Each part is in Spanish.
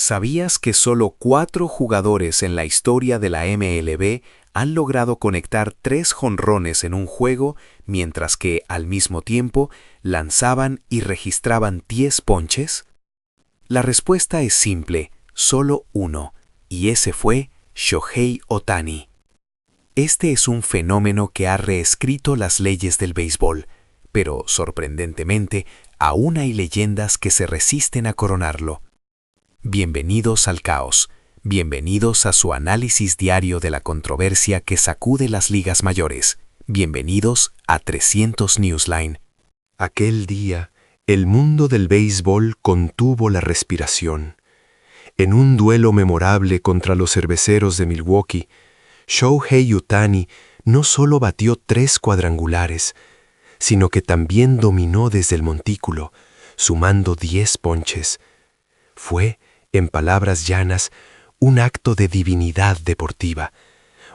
¿Sabías que solo 4 jugadores en la historia de la MLB han logrado conectar 3 jonrones en un juego, mientras que, al mismo tiempo, lanzaban y registraban 10 ponches? La respuesta es simple, solo uno, y ese fue Shohei Ohtani. Este es un fenómeno que ha reescrito las leyes del béisbol, pero, sorprendentemente, aún hay leyendas que se resisten a coronarlo. Bienvenidos al caos, bienvenidos a su análisis diario de la controversia que sacude las ligas mayores, bienvenidos a 300 Newsline. Aquel día, el mundo del béisbol contuvo la respiración. En un duelo memorable contra los Cerveceros de Milwaukee, Shohei Ohtani no solo batió 3 cuadrangulares, sino que también dominó desde el montículo, sumando 10 ponches. Fue, en palabras llanas, un acto de divinidad deportiva,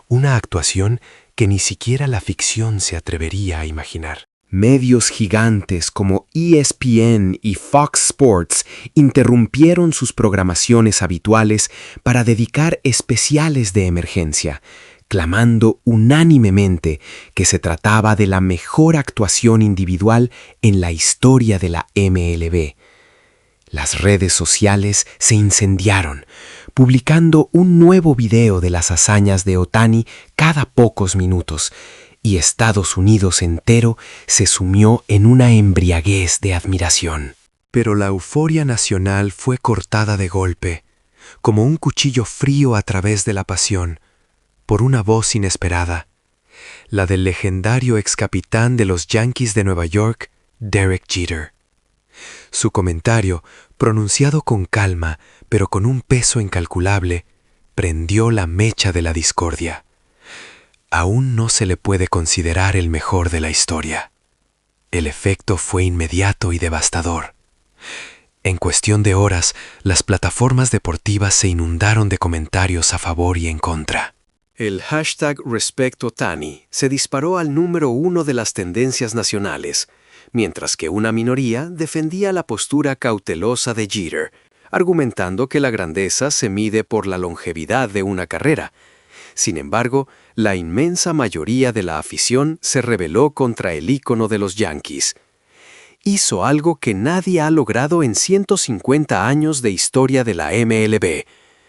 una actuación que ni siquiera la ficción se atrevería a imaginar. Medios gigantes como ESPN y Fox Sports interrumpieron sus programaciones habituales para dedicar especiales de emergencia, clamando unánimemente que se trataba de la mejor actuación individual en la historia de la MLB. Las redes sociales se incendiaron, publicando un nuevo video de las hazañas de Ohtani cada pocos minutos, y Estados Unidos entero se sumió en una embriaguez de admiración. Pero la euforia nacional fue cortada de golpe, como un cuchillo frío a través de la pasión, por una voz inesperada, la del legendario excapitán de los Yankees de Nueva York, Derek Jeter. Su comentario, pronunciado con calma, pero con un peso incalculable, prendió la mecha de la discordia. Aún no se le puede considerar el mejor de la historia. El efecto fue inmediato y devastador. En cuestión de horas, las plataformas deportivas se inundaron de comentarios a favor y en contra. El hashtag #RespectOhtani se disparó al número 1 de las tendencias nacionales, mientras que una minoría defendía la postura cautelosa de Jeter, argumentando que la grandeza se mide por la longevidad de una carrera. Sin embargo, la inmensa mayoría de la afición se rebeló contra el ícono de los Yankees. Hizo algo que nadie ha logrado en 150 años de historia de la MLB.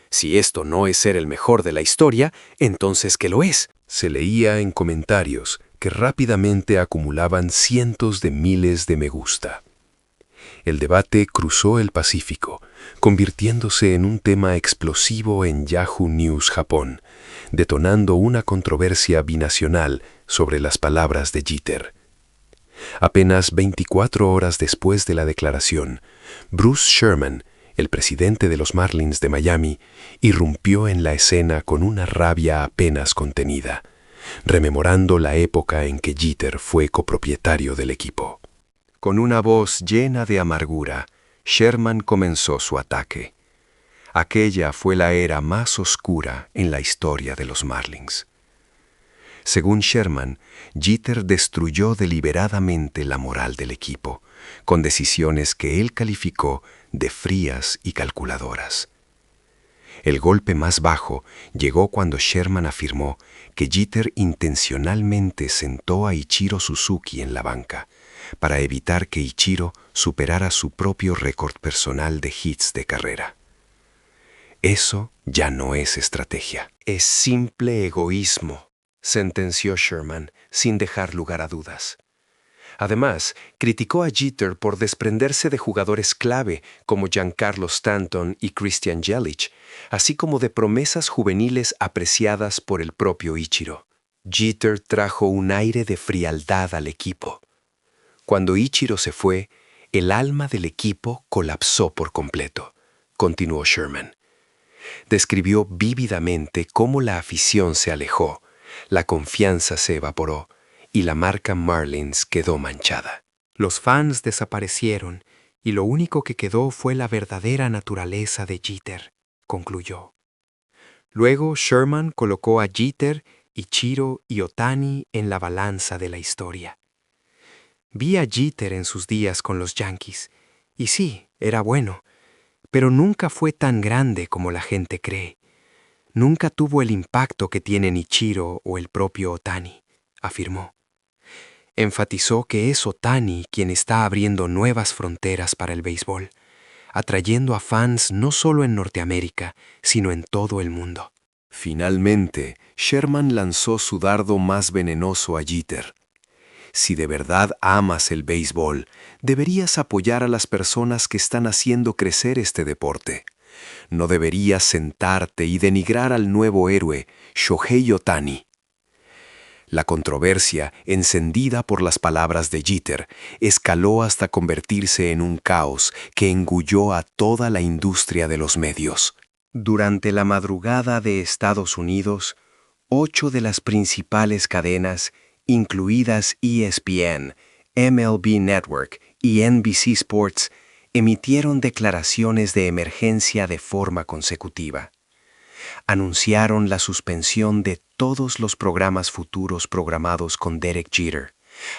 Si esto no es ser el mejor de la historia, entonces ¿qué lo es? Se leía en comentarios que rápidamente acumulaban cientos de miles de me gusta. El debate cruzó el Pacífico, convirtiéndose en un tema explosivo en Yahoo News Japón, detonando una controversia binacional sobre las palabras de Jeter. Apenas 24 horas después de la declaración, Bruce Sherman, el presidente de los Marlins de Miami, irrumpió en la escena con una rabia apenas contenida, rememorando la época en que Jeter fue copropietario del equipo. Con una voz llena de amargura, Sherman comenzó su ataque. Aquella fue la era más oscura en la historia de los Marlins. Según Sherman, Jeter destruyó deliberadamente la moral del equipo, con decisiones que él calificó de frías y calculadoras. El golpe más bajo llegó cuando Sherman afirmó que Jeter intencionalmente sentó a Ichiro Suzuki en la banca, para evitar que Ichiro superara su propio récord personal de hits de carrera. Eso ya no es estrategia. Es simple egoísmo, sentenció Sherman, sin dejar lugar a dudas. Además, criticó a Jeter por desprenderse de jugadores clave como Giancarlo Stanton y Christian Yelich, así como de promesas juveniles apreciadas por el propio Ichiro. Jeter trajo un aire de frialdad al equipo. Cuando Ichiro se fue, el alma del equipo colapsó por completo, continuó Sherman. Describió vívidamente cómo la afición se alejó, la confianza se evaporó y la marca Marlins quedó manchada. Los fans desaparecieron y lo único que quedó fue la verdadera naturaleza de Jeter, concluyó. Luego Sherman colocó a Jeter, Ichiro y Ohtani en la balanza de la historia. Vi a Jeter en sus días con los Yankees, y sí, era bueno, pero nunca fue tan grande como la gente cree. Nunca tuvo el impacto que tienen Ichiro o el propio Otani, afirmó. Enfatizó que es Otani quien está abriendo nuevas fronteras para el béisbol, atrayendo a fans no solo en Norteamérica, sino en todo el mundo. Finalmente, Sherman lanzó su dardo más venenoso a Jeter. Si de verdad amas el béisbol, deberías apoyar a las personas que están haciendo crecer este deporte. No deberías sentarte y denigrar al nuevo héroe, Shohei Ohtani. La controversia, encendida por las palabras de Jeter, escaló hasta convertirse en un caos que engulló a toda la industria de los medios. Durante la madrugada de Estados Unidos, 8 de las principales cadenas, incluidas ESPN, MLB Network y NBC Sports, emitieron declaraciones de emergencia de forma consecutiva. Anunciaron la suspensión de todos los programas futuros programados con Derek Jeter,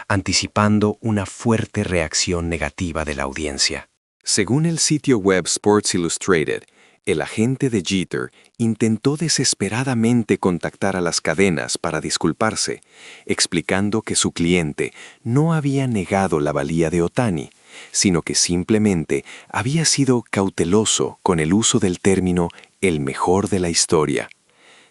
anticipando una fuerte reacción negativa de la audiencia. Según el sitio web Sports Illustrated, el agente de Jeter intentó desesperadamente contactar a las cadenas para disculparse, explicando que su cliente no había negado la valía de Ohtani, sino que simplemente había sido cauteloso con el uso del término «el mejor de la historia».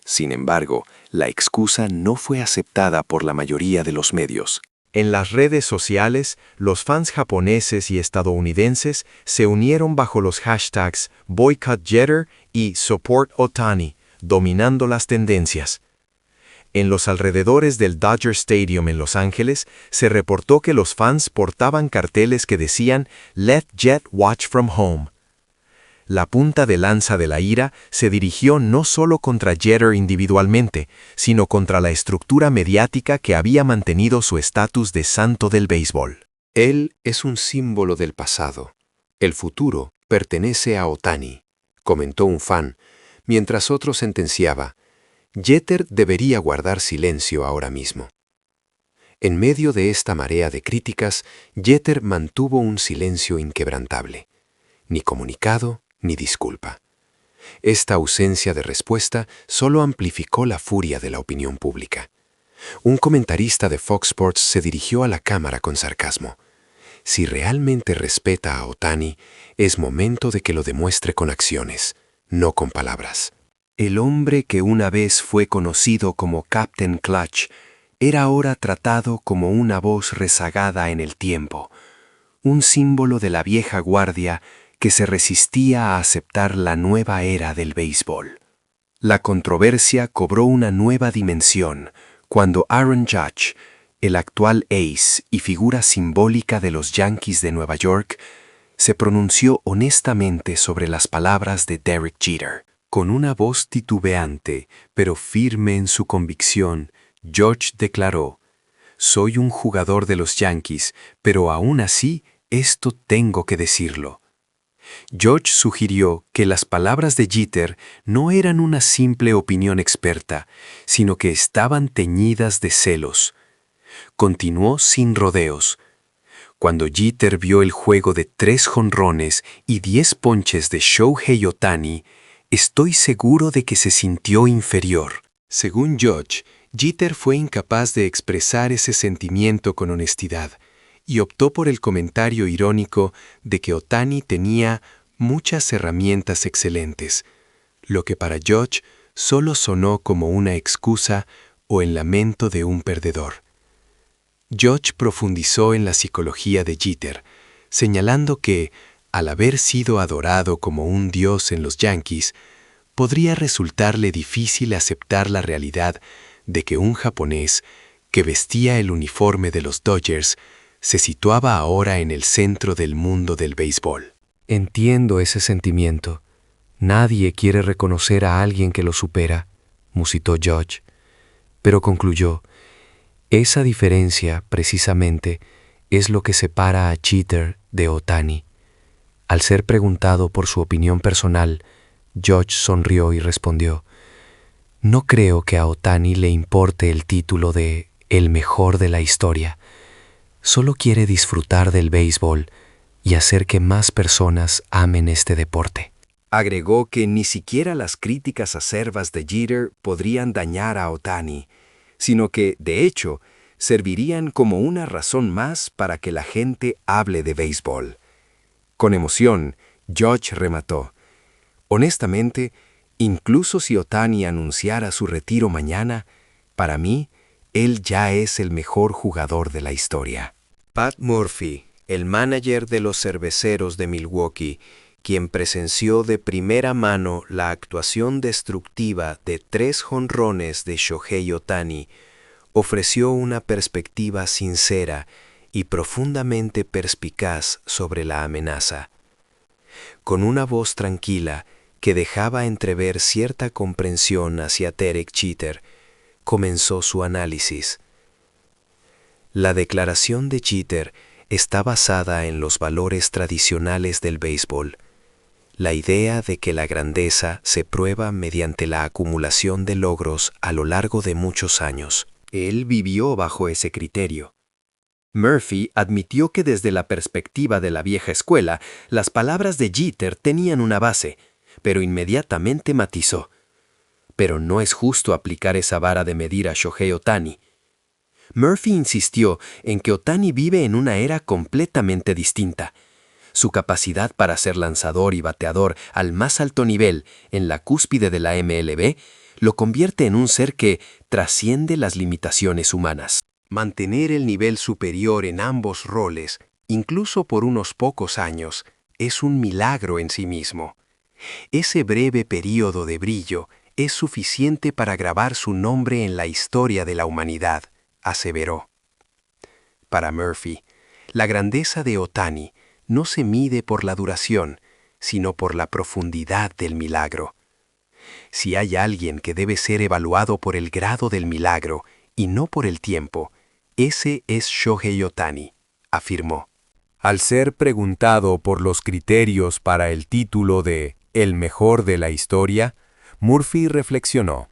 Sin embargo, la excusa no fue aceptada por la mayoría de los medios. En las redes sociales, los fans japoneses y estadounidenses se unieron bajo los hashtags Boycott Jeter y Support Ohtani, dominando las tendencias. En los alrededores del Dodger Stadium en Los Ángeles, se reportó que los fans portaban carteles que decían Let Jet Watch from Home. La punta de lanza de la ira se dirigió no solo contra Jeter individualmente, sino contra la estructura mediática que había mantenido su estatus de santo del béisbol. Él es un símbolo del pasado. El futuro pertenece a Ohtani, comentó un fan, mientras otro sentenciaba, Jeter debería guardar silencio ahora mismo. En medio de esta marea de críticas, Jeter mantuvo un silencio inquebrantable. Ni comunicado, ni disculpa. Esta ausencia de respuesta solo amplificó la furia de la opinión pública. Un comentarista de Fox Sports se dirigió a la cámara con sarcasmo. Si realmente respeta a Ohtani, es momento de que lo demuestre con acciones, no con palabras. El hombre que una vez fue conocido como Captain Clutch era ahora tratado como una voz rezagada en el tiempo, un símbolo de la vieja guardia que se resistía a aceptar la nueva era del béisbol. La controversia cobró una nueva dimensión cuando Aaron Judge, el actual ace y figura simbólica de los Yankees de Nueva York, se pronunció honestamente sobre las palabras de Derek Jeter. Con una voz titubeante, pero firme en su convicción, Judge declaró, «Soy un jugador de los Yankees, pero aún así, esto tengo que decirlo». Judge sugirió que las palabras de Jeter no eran una simple opinión experta, sino que estaban teñidas de celos. Continuó sin rodeos. Cuando Jeter vio el juego de 3 jonrones y 10 ponches de Shohei Ohtani, estoy seguro de que se sintió inferior. Según Judge, Jeter fue incapaz de expresar ese sentimiento con honestidad y optó por el comentario irónico de que Ohtani tenía muchas herramientas excelentes, lo que para Judge solo sonó como una excusa o el lamento de un perdedor. Judge profundizó en la psicología de Jeter, señalando que, al haber sido adorado como un dios en los Yankees, podría resultarle difícil aceptar la realidad de que un japonés que vestía el uniforme de los Dodgers se situaba ahora en el centro del mundo del béisbol. Entiendo ese sentimiento. Nadie quiere reconocer a alguien que lo supera, musitó Judge. Pero concluyó, esa diferencia, precisamente, es lo que separa a Jeter de Ohtani. Al ser preguntado por su opinión personal, Judge sonrió y respondió, no creo que a Ohtani le importe el título de el mejor de la historia. Solo quiere disfrutar del béisbol y hacer que más personas amen este deporte. Agregó que ni siquiera las críticas acerbas de Jeter podrían dañar a Ohtani, sino que, de hecho, servirían como una razón más para que la gente hable de béisbol. Con emoción, Judge remató: honestamente, incluso si Ohtani anunciara su retiro mañana, para mí, él ya es el mejor jugador de la historia. Pat Murphy, el manager de los Cerveceros de Milwaukee, quien presenció de primera mano la actuación destructiva de 3 jonrones de Shohei Ohtani, ofreció una perspectiva sincera y profundamente perspicaz sobre la amenaza. Con una voz tranquila que dejaba entrever cierta comprensión hacia Derek Jeter, comenzó su análisis. La declaración de Jeter está basada en los valores tradicionales del béisbol. La idea de que la grandeza se prueba mediante la acumulación de logros a lo largo de muchos años. Él vivió bajo ese criterio. Murphy admitió que desde la perspectiva de la vieja escuela, las palabras de Jeter tenían una base, pero inmediatamente matizó: pero no es justo aplicar esa vara de medir a Shohei Ohtani. Murphy insistió en que Ohtani vive en una era completamente distinta. Su capacidad para ser lanzador y bateador al más alto nivel en la cúspide de la MLB lo convierte en un ser que trasciende las limitaciones humanas. Mantener el nivel superior en ambos roles, incluso por unos pocos años, es un milagro en sí mismo. Ese breve período de brillo es suficiente para grabar su nombre en la historia de la humanidad, aseveró. Para Murphy, la grandeza de Ohtani no se mide por la duración, sino por la profundidad del milagro. Si hay alguien que debe ser evaluado por el grado del milagro y no por el tiempo, ese es Shohei Ohtani, afirmó. Al ser preguntado por los criterios para el título de El mejor de la historia, Murphy reflexionó: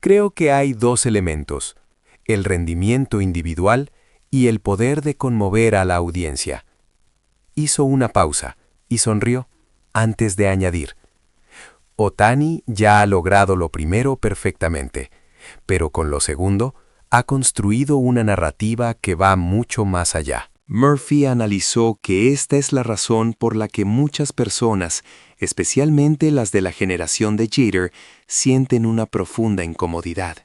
creo que hay 2 elementos, el rendimiento individual y el poder de conmover a la audiencia. Hizo una pausa y sonrió antes de añadir: Ohtani ya ha logrado lo primero perfectamente, pero con lo segundo ha construido una narrativa que va mucho más allá. Murphy analizó que esta es la razón por la que muchas personas, especialmente las de la generación de Jeter, sienten una profunda incomodidad.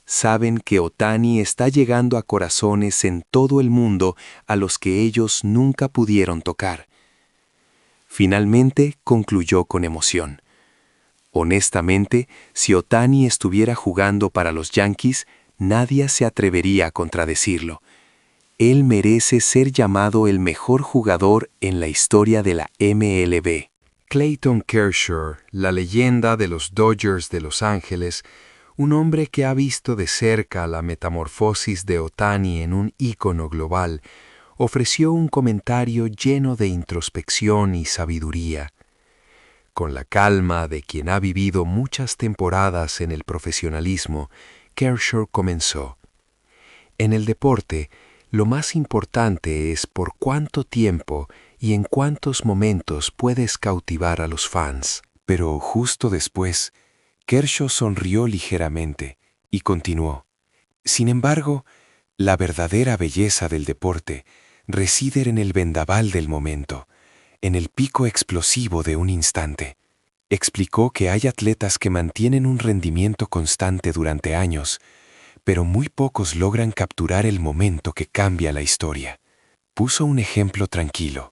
Saben que Ohtani está llegando a corazones en todo el mundo a los que ellos nunca pudieron tocar. Finalmente concluyó con emoción: honestamente, si Ohtani estuviera jugando para los Yankees, nadie se atrevería a contradecirlo. Él merece ser llamado el mejor jugador en la historia de la MLB. Clayton Kershaw, la leyenda de los Dodgers de Los Ángeles, un hombre que ha visto de cerca la metamorfosis de Ohtani en un ícono global, ofreció un comentario lleno de introspección y sabiduría. Con la calma de quien ha vivido muchas temporadas en el profesionalismo, Kershaw comenzó: en el deporte, lo más importante es por cuánto tiempo y en cuántos momentos puedes cautivar a los fans. Pero justo después, Kershaw sonrió ligeramente y continuó: sin embargo, la verdadera belleza del deporte reside en el vendaval del momento, en el pico explosivo de un instante. Explicó que hay atletas que mantienen un rendimiento constante durante años, pero muy pocos logran capturar el momento que cambia la historia. Puso un ejemplo tranquilo: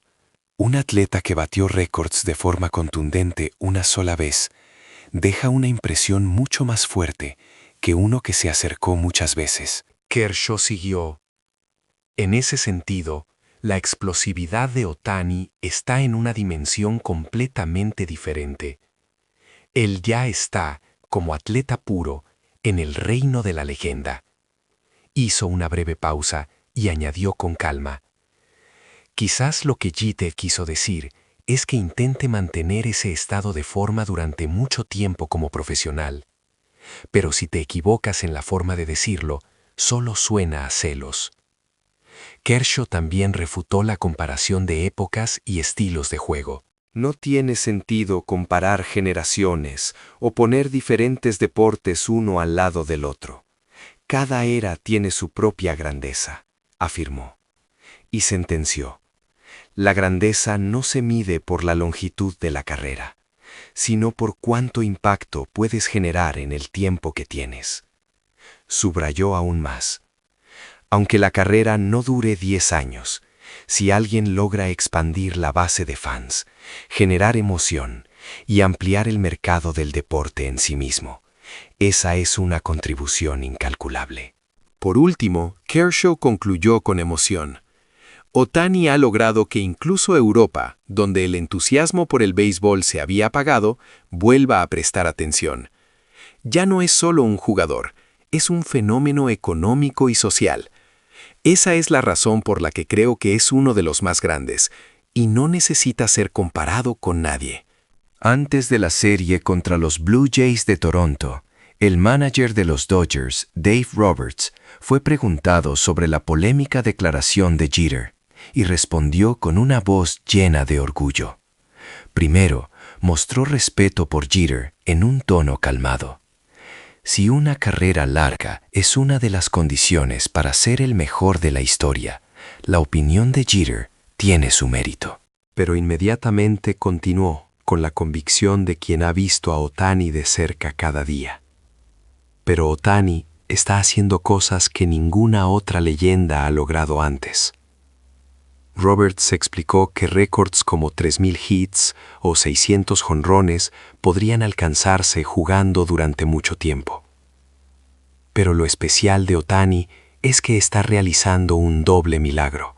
un atleta que batió récords de forma contundente una sola vez deja una impresión mucho más fuerte que uno que se acercó muchas veces. Kershaw siguió: en ese sentido, la explosividad de Ohtani está en una dimensión completamente diferente. Él ya está, como atleta puro, en el reino de la leyenda. Hizo una breve pausa y añadió con calma: quizás lo que Jeter quiso decir es que intente mantener ese estado de forma durante mucho tiempo como profesional. Pero si te equivocas en la forma de decirlo, solo suena a celos. Kershaw también refutó la comparación de épocas y estilos de juego. No tiene sentido comparar generaciones o poner diferentes deportes uno al lado del otro. Cada era tiene su propia grandeza, afirmó, y sentenció. La grandeza no se mide por la longitud de la carrera, sino por cuánto impacto puedes generar en el tiempo que tienes. Subrayó aún más. Aunque la carrera no dure 10 años, si alguien logra expandir la base de fans, generar emoción y ampliar el mercado del deporte en sí mismo, esa es una contribución incalculable. Por último, Kershaw concluyó con emoción. Ohtani ha logrado que incluso Europa, donde el entusiasmo por el béisbol se había apagado, vuelva a prestar atención. Ya no es solo un jugador, es un fenómeno económico y social. Esa es la razón por la que creo que es uno de los más grandes, y no necesita ser comparado con nadie. Antes de la serie contra los Blue Jays de Toronto, el manager de los Dodgers, Dave Roberts, fue preguntado sobre la polémica declaración de Jeter y respondió con una voz llena de orgullo. Primero, mostró respeto por Jeter en un tono calmado. Si una carrera larga es una de las condiciones para ser el mejor de la historia, la opinión de Jeter tiene su mérito. Pero inmediatamente continuó con la convicción de quien ha visto a Ohtani de cerca cada día. Pero Ohtani está haciendo cosas que ninguna otra leyenda ha logrado antes. Roberts explicó que récords como 3,000 hits o 600 jonrones podrían alcanzarse jugando durante mucho tiempo. Pero lo especial de Ohtani es que está realizando un doble milagro.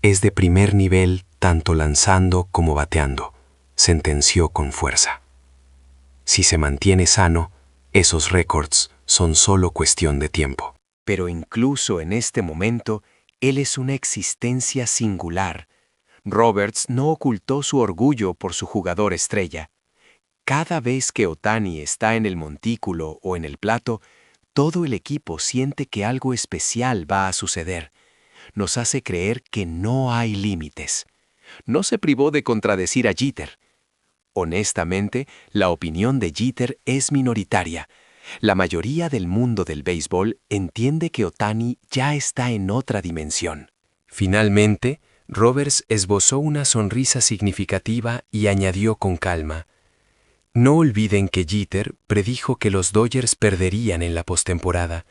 Es de primer nivel tanto lanzando como bateando, sentenció con fuerza. Si se mantiene sano, esos récords son solo cuestión de tiempo. Pero incluso en este momento, él es una existencia singular. Roberts no ocultó su orgullo por su jugador estrella. Cada vez que Ohtani está en el montículo o en el plato, todo el equipo siente que algo especial va a suceder. Nos hace creer que no hay límites. No se privó de contradecir a Jeter. Honestamente, la opinión de Jeter es minoritaria. La mayoría del mundo del béisbol entiende que Ohtani ya está en otra dimensión. Finalmente, Roberts esbozó una sonrisa significativa y añadió con calma: no olviden que Jeter predijo que los Dodgers perderían en la postemporada,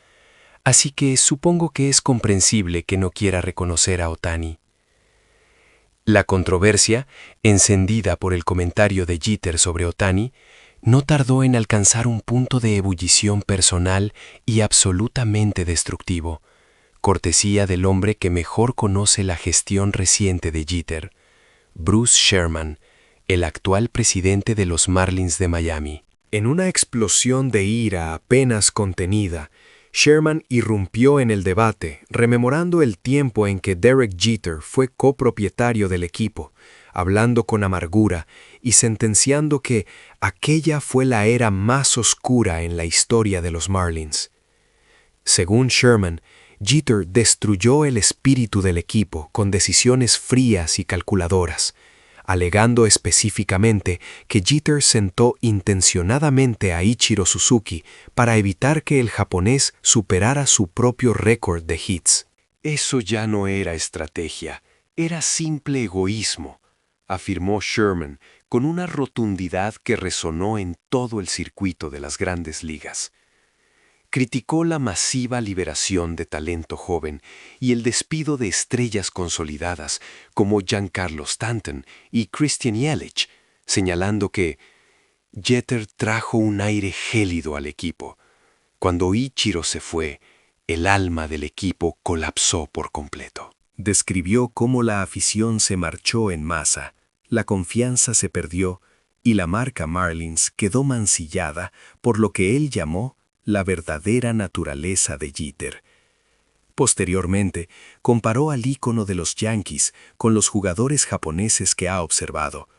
así que supongo que es comprensible que no quiera reconocer a Ohtani. La controversia, encendida por el comentario de Jeter sobre Ohtani, no tardó en alcanzar un punto de ebullición personal y absolutamente destructivo, cortesía del hombre que mejor conoce la gestión reciente de Jeter, Bruce Sherman, el actual presidente de los Marlins de Miami. En una explosión de ira apenas contenida, Sherman irrumpió en el debate, rememorando el tiempo en que Derek Jeter fue copropietario del equipo, hablando con amargura y sentenciando que aquella fue la era más oscura en la historia de los Marlins. Según Sherman, Jeter destruyó el espíritu del equipo con decisiones frías y calculadoras, alegando específicamente que Jeter sentó intencionadamente a Ichiro Suzuki para evitar que el japonés superara su propio récord de hits. Eso ya no era estrategia, era simple egoísmo, afirmó Sherman con una rotundidad que resonó en todo el circuito de las grandes ligas. Criticó la masiva liberación de talento joven y el despido de estrellas consolidadas como Giancarlo Stanton y Christian Yelich, señalando que Jeter trajo un aire gélido al equipo. Cuando Ichiro se fue, el alma del equipo colapsó por completo. Describió cómo la afición se marchó en masa, la confianza se perdió y la marca Marlins quedó mancillada por lo que él llamó la verdadera naturaleza de Jeter. Posteriormente, comparó al ícono de los Yankees con los jugadores japoneses que ha observado.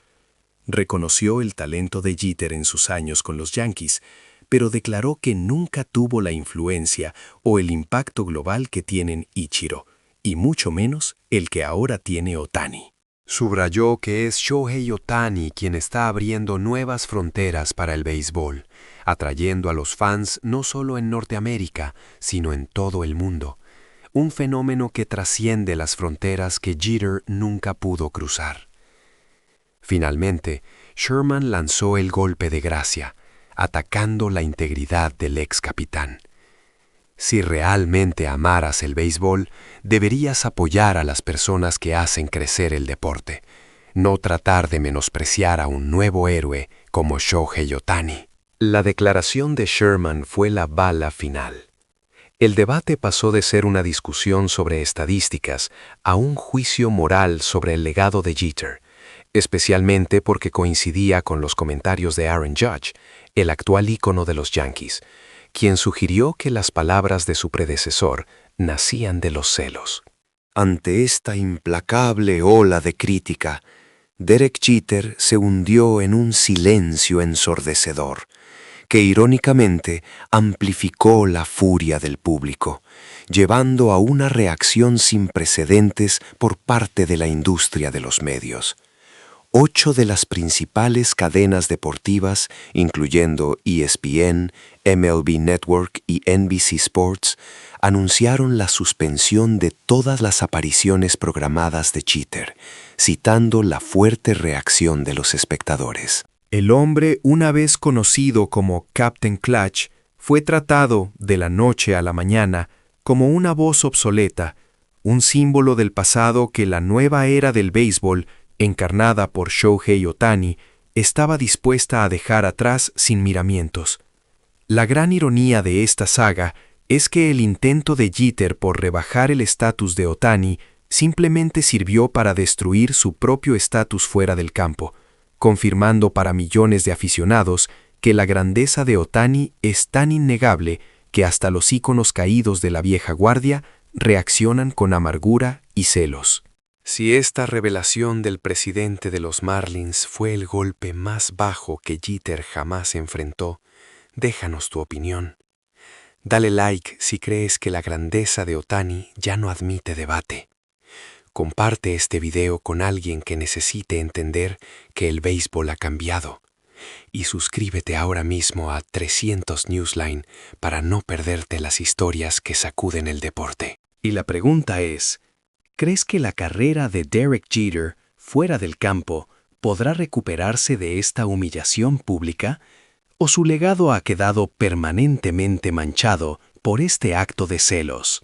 Reconoció el talento de Jeter en sus años con los Yankees, pero declaró que nunca tuvo la influencia o el impacto global que tienen Ichiro, y mucho menos el que ahora tiene Ohtani. Subrayó que es Shohei Ohtani quien está abriendo nuevas fronteras para el béisbol, atrayendo a los fans no solo en Norteamérica, sino en todo el mundo. Un fenómeno que trasciende las fronteras que Jeter nunca pudo cruzar. Finalmente, Sherman lanzó el golpe de gracia, atacando la integridad del ex capitán. Si realmente amaras el béisbol, deberías apoyar a las personas que hacen crecer el deporte, no tratar de menospreciar a un nuevo héroe como Shohei Ohtani. La declaración de Sherman fue la bala final. El debate pasó de ser una discusión sobre estadísticas a un juicio moral sobre el legado de Jeter, especialmente porque coincidía con los comentarios de Aaron Judge, el actual ícono de los Yankees, quien sugirió que las palabras de su predecesor nacían de los celos. Ante esta implacable ola de crítica, Derek Jeter se hundió en un silencio ensordecedor, que irónicamente amplificó la furia del público, llevando a una reacción sin precedentes por parte de la industria de los medios. 8 de las principales cadenas deportivas, incluyendo ESPN, MLB Network y NBC Sports, anunciaron la suspensión de todas las apariciones programadas de Jeter, citando la fuerte reacción de los espectadores. El hombre, una vez conocido como Captain Clutch, fue tratado, de la noche a la mañana, como una voz obsoleta, un símbolo del pasado que la nueva era del béisbol, encarnada por Shohei Ohtani, estaba dispuesta a dejar atrás sin miramientos. La gran ironía de esta saga es que el intento de Jeter por rebajar el estatus de Ohtani simplemente sirvió para destruir su propio estatus fuera del campo, confirmando para millones de aficionados que la grandeza de Ohtani es tan innegable que hasta los íconos caídos de la vieja guardia reaccionan con amargura y celos. Si esta revelación del presidente de los Marlins fue el golpe más bajo que Jeter jamás enfrentó, déjanos tu opinión. Dale like si crees que la grandeza de Ohtani ya no admite debate. Comparte este video con alguien que necesite entender que el béisbol ha cambiado. Y suscríbete ahora mismo a 300 Newsline para no perderte las historias que sacuden el deporte. Y la pregunta es, ¿crees que la carrera de Derek Jeter, fuera del campo, podrá recuperarse de esta humillación pública? ¿O su legado ha quedado permanentemente manchado por este acto de celos?